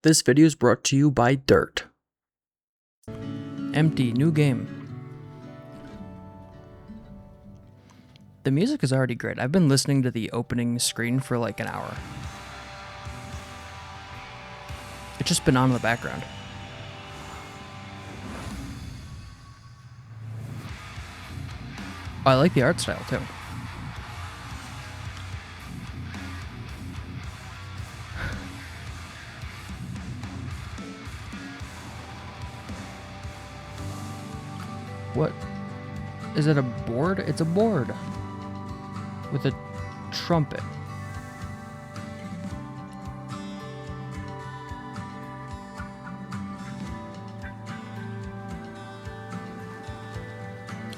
This video is brought to you by Dirt. Empty, new game. The music is already great. I've been listening to the opening screen for like an hour. It's just been on in the background. Oh, I like the art style too. What? Is it a board? It's a board. With a trumpet.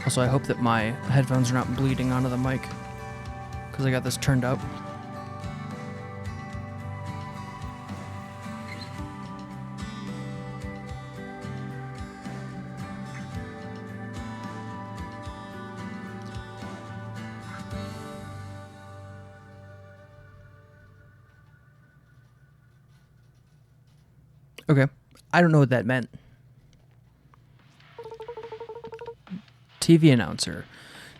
Also, I hope that my headphones are not bleeding onto the mic, because I got this turned up. Okay, I don't know what that meant. TV announcer.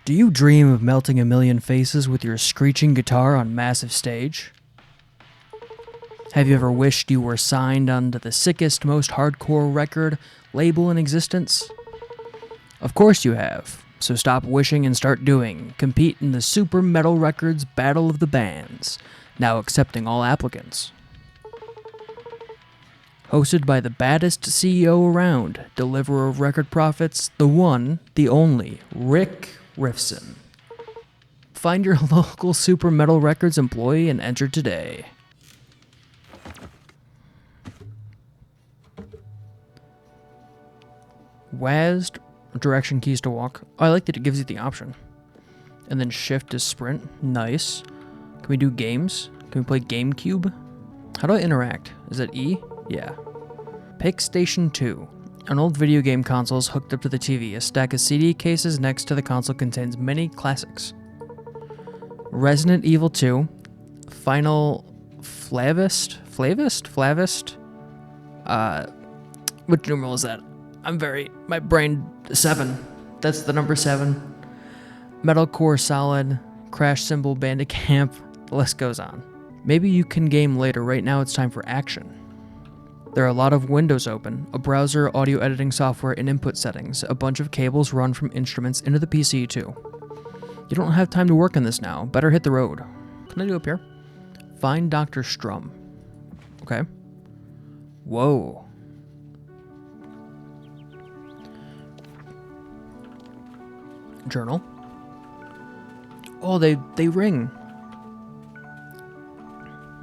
Do you dream of melting a million faces with your screeching guitar on massive stage? Have you ever wished you were signed onto the sickest, most hardcore record label in existence? Of course you have. So stop wishing and start doing. Compete in the Super Metal Records Battle of the Bands, now accepting all applicants. Hosted by the baddest CEO around, deliverer of record profits, the one, the only, Riffson. Find your local Super Metal Records employee and enter today. WASD, direction keys to walk. Oh, I like that it gives you the option. And then shift to sprint. Nice. Can we do games? Can we play GameCube? How do I interact? Is it E? Yeah. Pick Station 2. An old video game console is hooked up to the TV. A stack of CD cases next to the console contains many classics. Resident Evil 2. Final Flavist? Which numeral is that? My brain, 7. That's the number 7. Metalcore Solid. Crash Cymbal Bandicamp. The list goes on. Maybe you can game later. Right now it's time for action. There are a lot of windows open, a browser, audio editing software, and input settings. A bunch of cables run from instruments into the PC too. You don't have time to work on this now. Better hit the road. Can I do up here? Find Dr. Strum. Okay. Whoa. Journal. Oh, they ring.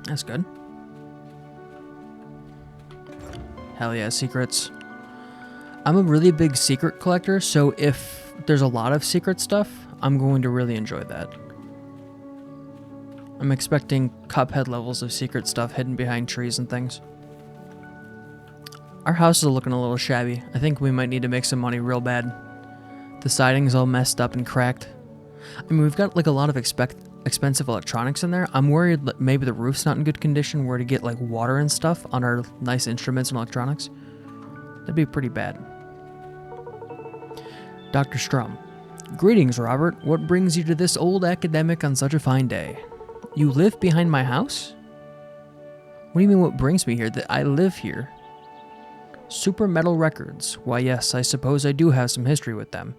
That's good. Hell yeah, secrets. I'm a really big secret collector, so if there's a lot of secret stuff, I'm going to really enjoy that. I'm expecting Cuphead levels of secret stuff hidden behind trees and things. Our house is looking a little shabby. I think we might need to make some money real bad. The siding's all messed up and cracked. I mean, we've got like a lot of expensive electronics in there. I'm worried that maybe the roof's not in good condition where to get like water and stuff on our nice instruments and electronics. That'd be pretty bad. Dr. Strum. Greetings, Robert. What brings you to this old academic on such a fine day? You live behind my house? What do you mean what brings me here? That I live here. Super Metal Records. Why yes, I suppose I do have some history with them.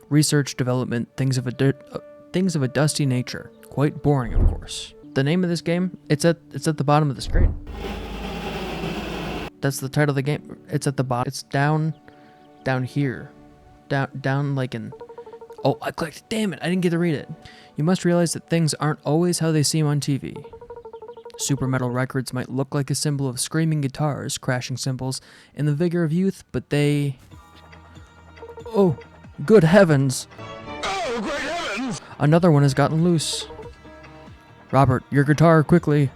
Research, development, things of a dusty nature. Quite boring, of course. The name of this game, it's at the bottom of the screen. That's the title of the game. It's at the bottom. It's down here. Down like in... Oh, I clicked. Damn it, I didn't get to read it. You must realize that things aren't always how they seem on TV. Super Metal Records might look like a symbol of screaming guitars, crashing cymbals, and the vigor of youth, but they... Oh, good heavens! Oh, great heavens! Another one has gotten loose. Robert, your guitar, quickly.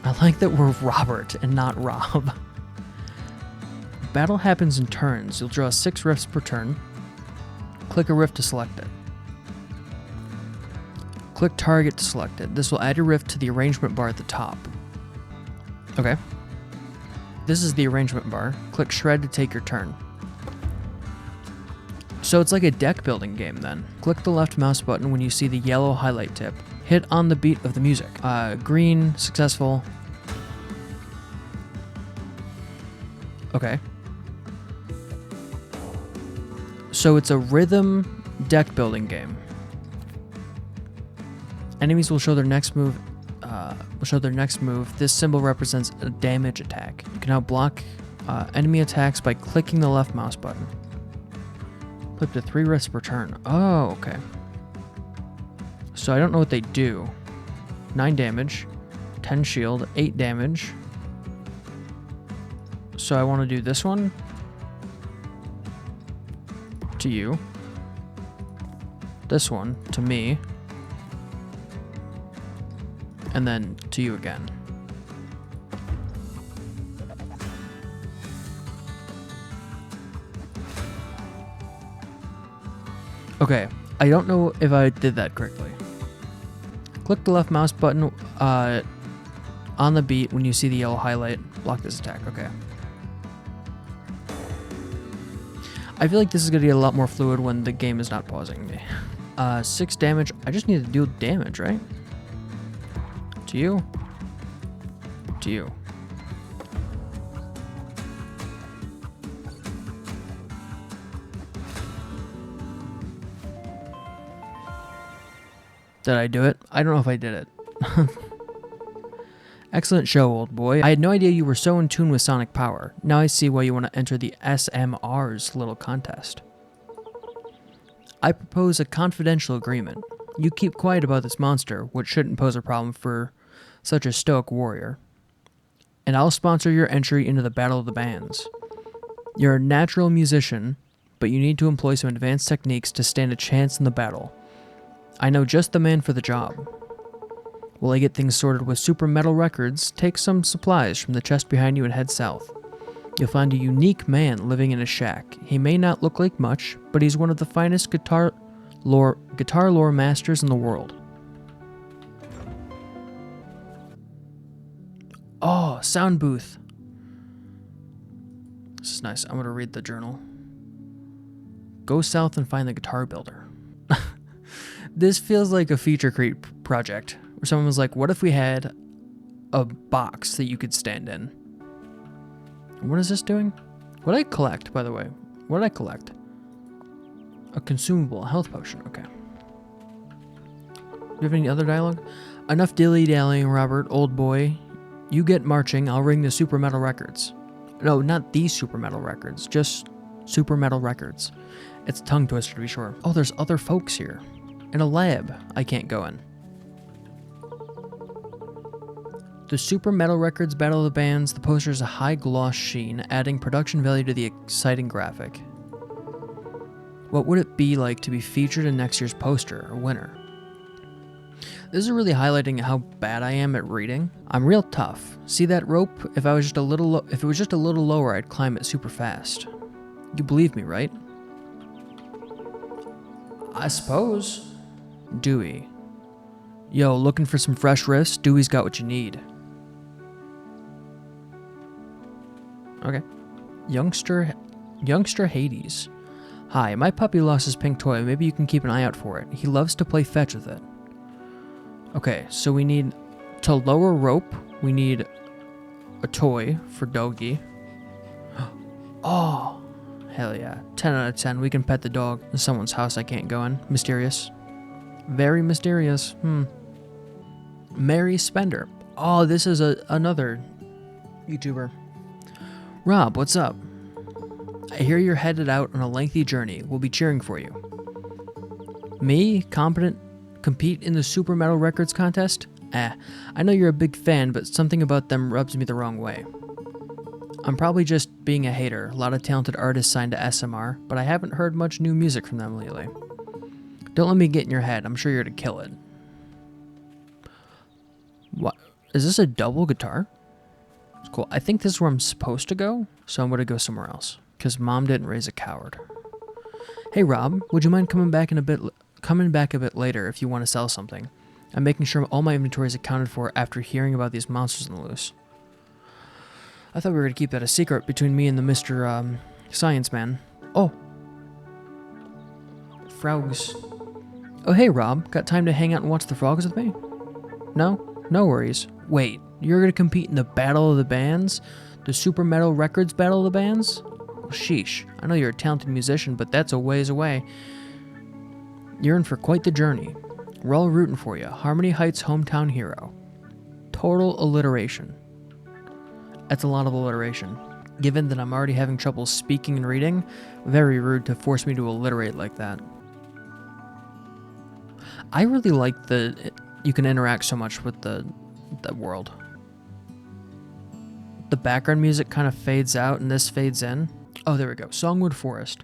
I like that we're Robert and not Rob. Battle happens in turns. You'll draw 6 riffs per turn. Click a riff to select it. Click target to select it. This will add your riff to the arrangement bar at the top. Okay. This is the arrangement bar. Click shred to take your turn. So it's like a deck building game then. Click the left mouse button when you see the yellow highlight tip. Hit on the beat of the music. Green, successful. Okay. So it's a rhythm deck building game. Enemies will show their next move. This symbol represents a damage attack. You can now block enemy attacks by clicking the left mouse button. Flip to 3 risks per turn. Oh, okay. So I don't know what they do. 9 damage, 10 shield, 8 damage. So I want to do this one to you. This one to me. And then to you again. Okay, I don't know if I did that correctly. Click the left mouse button on the beat when you see the yellow highlight. Block this attack, okay. I feel like this is going to get a lot more fluid when the game is not pausing me. 6 damage, I just need to deal damage, right? To you. To you. Did I do it? I don't know if I did it. Excellent show, old boy. I had no idea you were so in tune with sonic power. Now I see why you want to enter the SMR's little contest. I propose a confidential agreement. You keep quiet about this monster, which shouldn't pose a problem for such a stoic warrior. And I'll sponsor your entry into the Battle of the Bands. You're a natural musician, but you need to employ some advanced techniques to stand a chance in the battle. I know just the man for the job. While I get things sorted with Super Metal Records, take some supplies from the chest behind you and head south. You'll find a unique man living in a shack. He may not look like much, but he's one of the finest guitar lore masters in the world. Oh, sound booth. This is nice. I'm going to read the journal. Go south and find the guitar builder. This feels like a feature creep project where someone was like, what if we had a box that you could stand in? What is this doing? What did I collect, by the way? What did I collect? A consumable, a health potion. Okay. Do you have any other dialogue? Enough dilly-dallying, Robert, old boy. You get marching, I'll ring the Super Metal Records. No, not these Super Metal Records, just Super Metal Records. It's a tongue twister to be sure. Oh, there's other folks here. In a lab I can't go in. The Super Metal Records Battle of the Bands, the poster is a high gloss sheen, adding production value to the exciting graphic. What would it be like to be featured in next year's poster or winner? This is really highlighting how bad I am at reading. I'm real tough. See that rope? If it was just a little lower, I'd climb it super fast. You believe me, right? I suppose. Dewey. Yo, looking for some fresh riffs? Dewey's got what you need. Okay. Youngster Hades. Hi, my puppy lost his pink toy. Maybe you can keep an eye out for it. He loves to play fetch with it. Okay, so we need to lower rope. We need a toy for Doggy. Oh, hell yeah. 10 out of 10. We can pet the dog in someone's house I can't go in. Mysterious. Very mysterious. Mary Spender. Oh, this is another YouTuber. Rob, what's up? I hear you're headed out on a lengthy journey. We'll be cheering for you. Me? Compete in the Super Metal Records contest? I know you're a big fan, but something about them rubs me the wrong way. I'm probably just being a hater. A lot of talented artists signed to SMR, but I haven't heard much new music from them lately. Don't let me get in your head. I'm sure you're to kill it. What? Is this a double guitar? It's cool. I think this is where I'm supposed to go, so I'm going to go somewhere else. Because Mom didn't raise a coward. Hey Rob, would you mind coming back a bit later if you want to sell something? I'm making sure all my inventory is accounted for after hearing about these monsters on the loose. I thought we were going to keep that a secret between me and the Mr. Science Man. Oh. Frogs. Oh, hey, Rob. Got time to hang out and watch the frogs with me? No? No worries. Wait, you're going to compete in the Battle of the Bands? The Super Metal Records Battle of the Bands? Well, sheesh. I know you're a talented musician, but that's a ways away. You're in for quite the journey. We're all rooting for you. Harmony Heights hometown hero. Total alliteration. That's a lot of alliteration. Given that I'm already having trouble speaking and reading, very rude to force me to alliterate like that. I really like you can interact so much with the world. The background music kind of fades out and this fades in. Oh, there we go. Songwood Forest.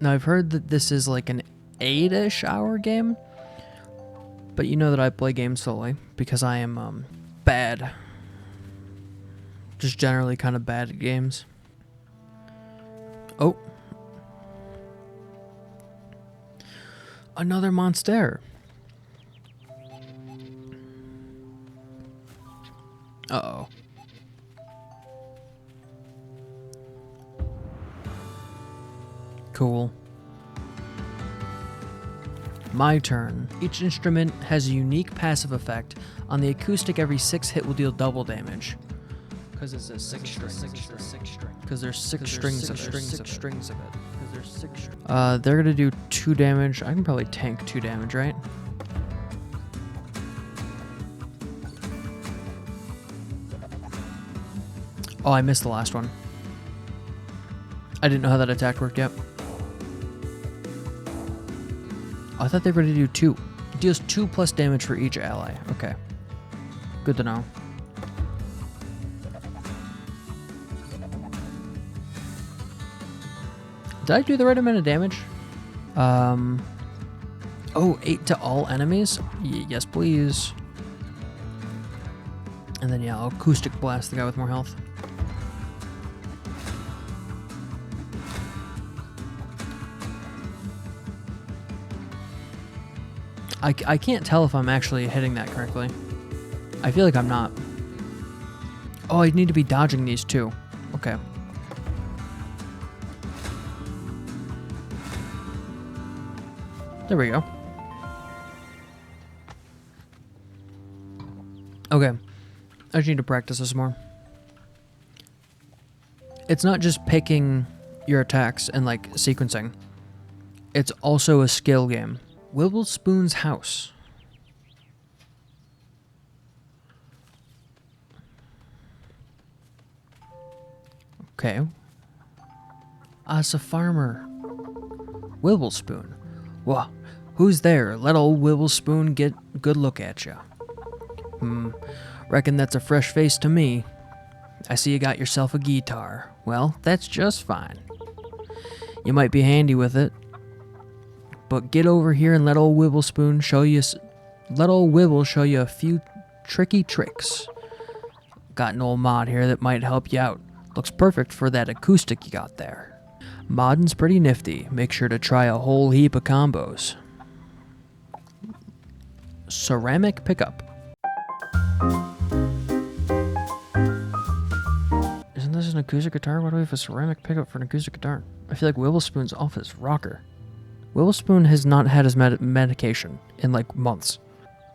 Now, I've heard that this is like an 8-ish hour game, but you know that I play games slowly because I am bad. Just generally kind of bad at games. Oh. Another monster. Uh-oh. Cool. My turn. Each instrument has a unique passive effect. On the acoustic, every 6 hit will deal double damage. Because it's a 6 string. Because there's 6 strings of it. They're gonna do 2 damage. I can probably tank 2 damage, right? Oh, I missed the last one. I didn't know how that attack worked yet. I thought they were going to do 2. It deals 2 plus damage for each ally. Okay. Good to know. Did I do the right amount of damage? Oh, 8 to all enemies? Yes, please. And then, yeah, I'll acoustic blast the guy with more health. I can't tell if I'm actually hitting that correctly. I feel like I'm not. Oh, I need to be dodging these too. Okay. There we go. Okay. I just need to practice this more. It's not just picking your attacks and like sequencing. It's also a skill game. Wibblespoon's house. Okay. It's a farmer. Wibblespoon. Whoa. Who's there? Let old Wibblespoon get a good look at ya. Reckon that's a fresh face to me. I see you got yourself a guitar. Well, that's just fine. You might be handy with it. But get over here and let old Wibblespoon show you. Let old Wibble show you a few tricky tricks. Got an old mod here that might help you out. Looks perfect for that acoustic you got there. Modding's pretty nifty. Make sure to try a whole heap of combos. Ceramic pickup. Isn't this an acoustic guitar? Why do we have a ceramic pickup for an acoustic guitar? I feel like Wibblespoon's off his rocker. Wibblespoon has not had his medication in like months.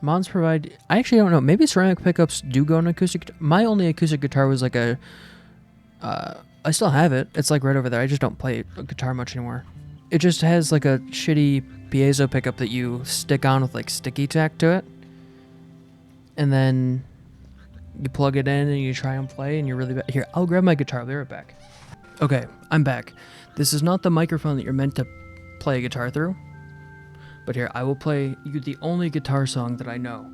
Mods provide... I actually don't know. Maybe ceramic pickups do go on acoustic guitar. My only acoustic guitar was like a... I still have it. It's like right over there. I just don't play guitar much anymore. It just has like a shitty piezo pickup that you stick on with like sticky tack to it. And then you plug it in and you try and play and you're really bad. Here, I'll grab my guitar. I'll be right back. Okay, I'm back. This is not the microphone that you're meant to play a guitar through. But here, I will play you the only guitar song that I know.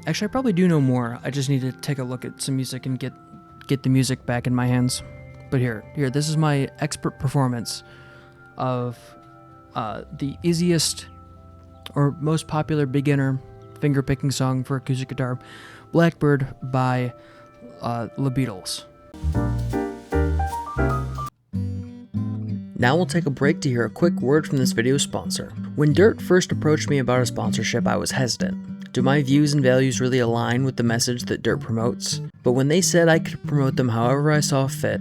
Actually, I probably do know more. I just need to take a look at some music and get the music back in my hands. But here, this is my expert performance of the easiest or most popular beginner finger-picking song for acoustic guitar, Blackbird by The Beatles. Now we'll take a break to hear a quick word from this video's sponsor. When Dirt first approached me about a sponsorship, I was hesitant. Do my views and values really align with the message that Dirt promotes? But when they said I could promote them however I saw fit,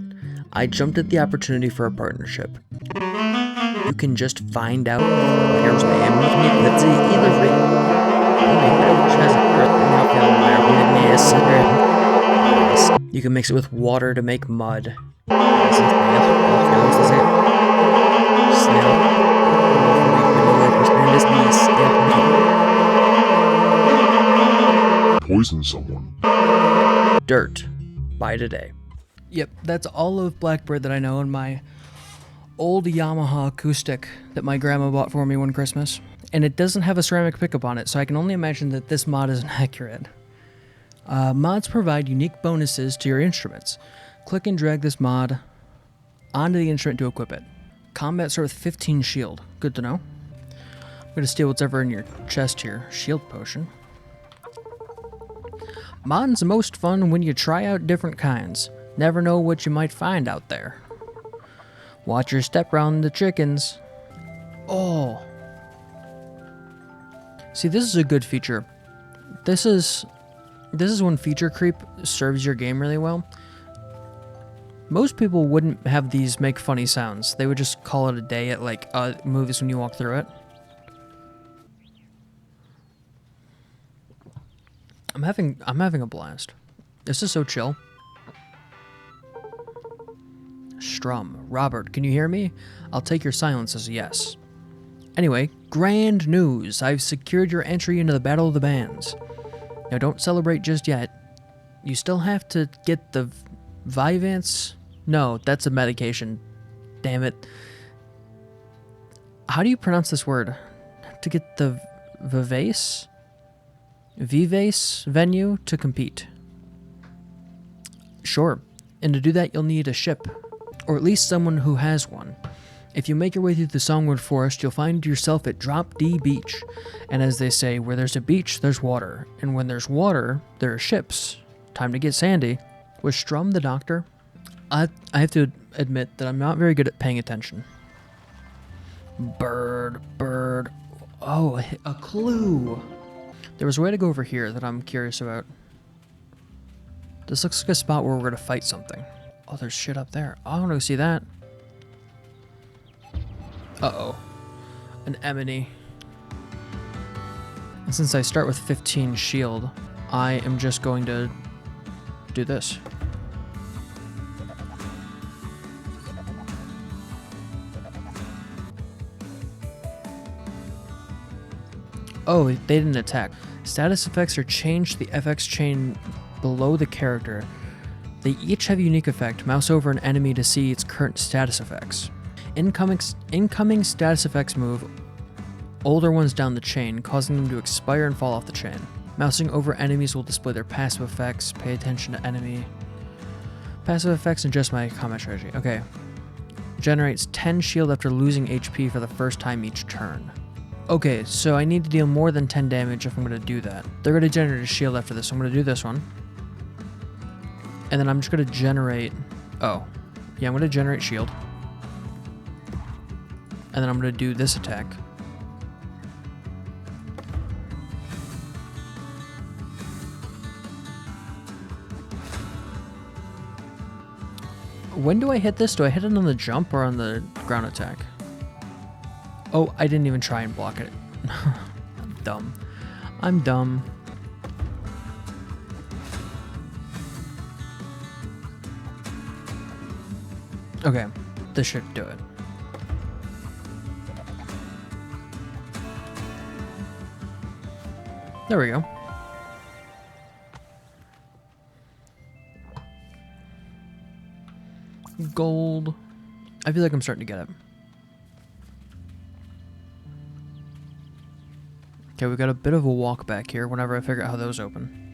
I jumped at the opportunity for a partnership. You can just find out. Here's my either free. You can mix it with water to make mud. Poison someone. Dirt. By today. Yep, that's all of Blackbird that I know in my old Yamaha acoustic that my grandma bought for me one Christmas. And it doesn't have a ceramic pickup on it, so I can only imagine that this mod isn't accurate. Mods provide unique bonuses to your instruments. Click and drag this mod onto the instrument to equip it. Combat starts with 15 shield. Good to know. I'm going to steal what's ever in your chest here. Shield potion. Modding's the most fun when you try out different kinds. Never know what you might find out there. Watch your step round the chickens. Oh. See, this is a good feature. This is when feature creep serves your game really well. Most people wouldn't have these make funny sounds. They would just call it a day at like movies when you walk through it. I'm having a blast. This is so chill. Strum. Robert, can you hear me? I'll take your silence as a yes. Anyway, grand news. I've secured your entry into the Battle of the Bands. Now don't celebrate just yet. You still have to get the Vyvanse. No, that's a medication. Damn it. How do you pronounce this word? To get the Vivace venue to compete. Sure. And to do that, you'll need a ship. Or at least someone who has one. If you make your way through the Songwood Forest, you'll find yourself at Drop D Beach. And as they say, where there's a beach, there's water. And when there's water, there are ships. Time to get sandy. Was Strum the doctor? I have to admit that I'm not very good at paying attention. Bird. Oh, a clue. There was a way to go over here that I'm curious about. This looks like a spot where we're going to fight something. Oh, there's shit up there. Oh, I want to see that. Uh-oh. An Emily. And since I start with 15 shield, I am just going to do this. Oh, they didn't attack. Status effects are changed to the FX chain below the character. They each have a unique effect. Mouse over an enemy to see its current status effects. Incoming status effects move older ones down the chain, causing them to expire and fall off the chain. Mousing over enemies will display their passive effects. Pay attention to enemy. Passive effects and just my combat strategy. Okay. Generates 10 shield after losing HP for the first time each turn. Okay, so I need to deal more than 10 damage if I'm going to do that. They're going to generate a shield after this, so I'm going to do this one. And then I'm just going to generate... Oh. Yeah, I'm going to generate shield. And then I'm going to do this attack. When do I hit this? Do I hit it on the jump or on the ground attack? Oh, I didn't even try and block it. I'm dumb. I'm dumb. Okay, this should do it. There we go. Gold. I feel like I'm starting to get it. Okay, we got a bit of a walk back here whenever I figure out how those open.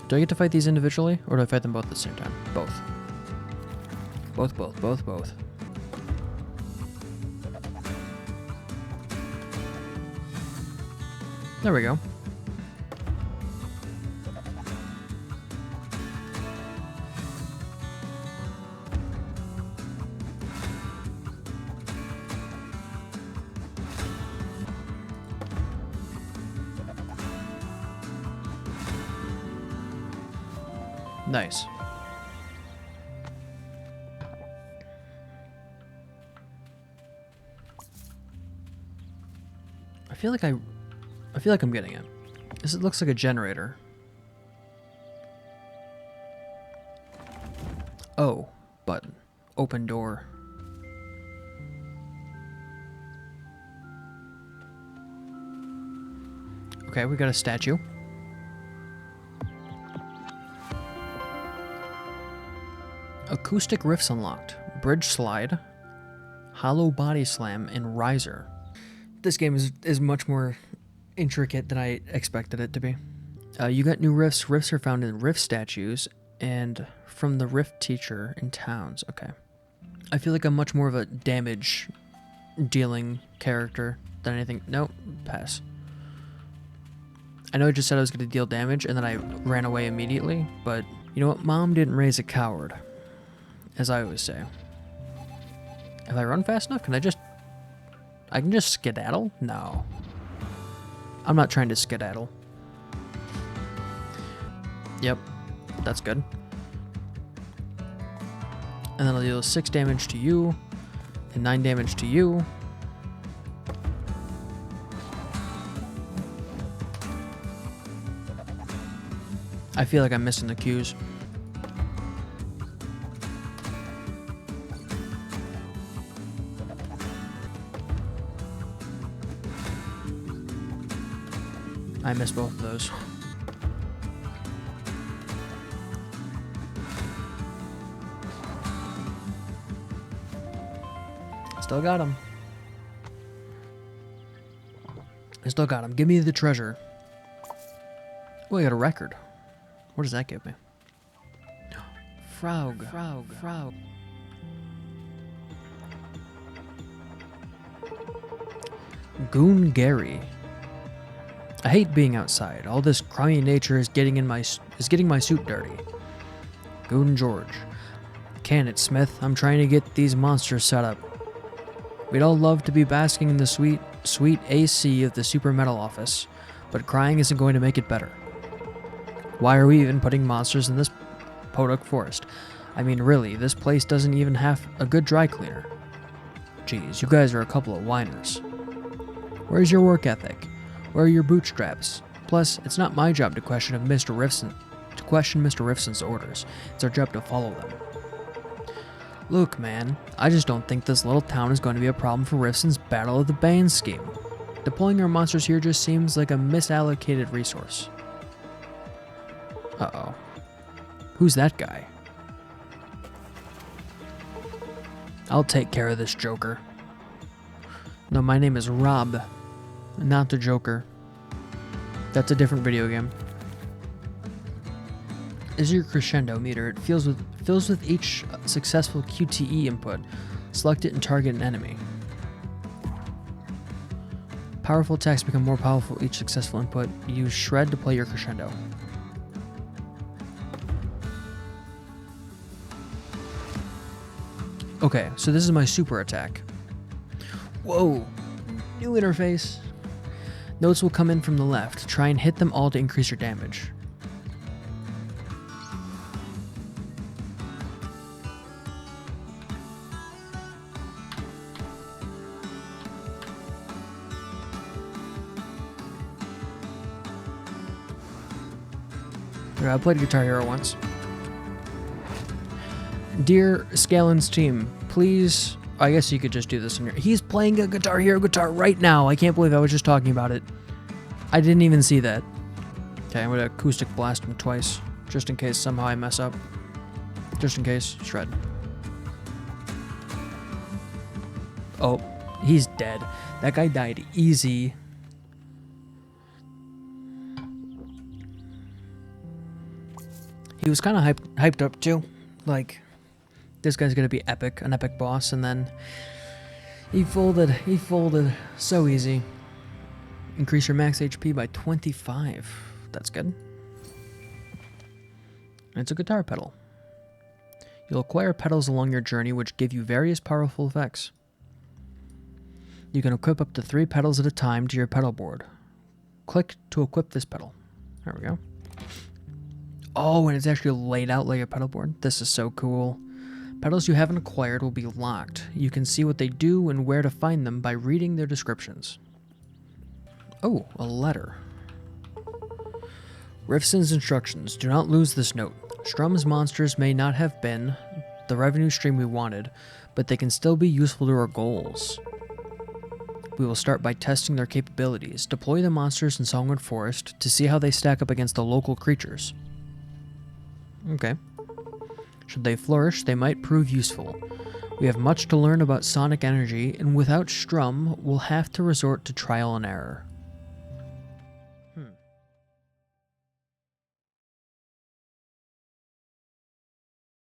Do I get to fight these individually, or do I fight them both at the same time? Both. Both. There we go. Nice. I feel like I'm getting it. This looks like a generator. Oh, button. Open door. Okay, we got a statue. Acoustic riffs unlocked. Bridge slide. Hollow body slam and riser. This game is much more intricate than I expected it to be. You got new riffs. Riffs are found in riff statues and from the riff teacher in towns. Okay. I feel like I'm much more of a damage dealing character than anything. No, pass. I know I just said I was going to deal damage and then I ran away immediately, but you know what? Mom didn't raise a coward, as I always say. If I run fast enough, I can just skedaddle? No. I'm not trying to skedaddle. Yep, that's good. And then I'll deal 6 damage to you, and 9 damage to you. I feel like I'm missing the cues. I missed both of those. Still got him. I still got him. Give me the treasure. Oh, I got a record. What does that give me? Frog. Goon Gary. I hate being outside. All this crummy nature is getting my suit dirty. Goon George. Can it, Smith? I'm trying to get these monsters set up. We'd all love to be basking in the sweet AC of the super metal office, but crying isn't going to make it better. Why are we even putting monsters in this podunk forest? I mean, really, this place doesn't even have a good dry cleaner. Geez, you guys are a couple of whiners. Where's your work ethic? Where are your bootstraps? Plus, it's not my job to question Mr. Riffson's orders. It's our job to follow them. Look, man, I just don't think this little town is going to be a problem for Riffson's Battle of the Bands scheme. Deploying our monsters here just seems like a misallocated resource. Uh-oh. Who's that guy? I'll take care of this Joker. No, my name is Rob, not the Joker. That's a different video game. Is your crescendo meter. It fills with each successful QTE input. Select it and target an enemy. Powerful attacks become more powerful each successful input. Use Shred to play your crescendo. Okay, so this is my super attack. Whoa! New interface. Notes will come in from the left. Try and hit them all to increase your damage. I played Guitar Hero once. Dear Scalen's team, please... I guess you could just do this in your... He's playing a Guitar Hero guitar right now. I can't believe I was just talking about it. I didn't even see that. Okay, I'm going to acoustic blast him twice. Just in case somehow I mess up. Just in case. Shred. Oh, he's dead. That guy died easy. He was kind of hyped up too. Like, this guy's gonna be epic, an epic boss, and then he folded so easy. Increase your max HP by 25. That's good. And it's a guitar pedal. You'll acquire pedals along your journey which give you various powerful effects. You can equip up to 3 pedals at a time to your pedal board. Click to equip this pedal. There we go. Oh, and it's actually laid out like a pedal board. This is so cool. Pedals you haven't acquired will be locked. You can see what they do and where to find them by reading their descriptions. Oh, a letter. Riffson's instructions. Do not lose this note. Strum's monsters may not have been the revenue stream we wanted, but they can still be useful to our goals. We will start by testing their capabilities. Deploy the monsters in Songwood Forest to see how they stack up against the local creatures. Okay. Should they flourish, they might prove useful. We have much to learn about sonic energy, and without Strum, we'll have to resort to trial and error.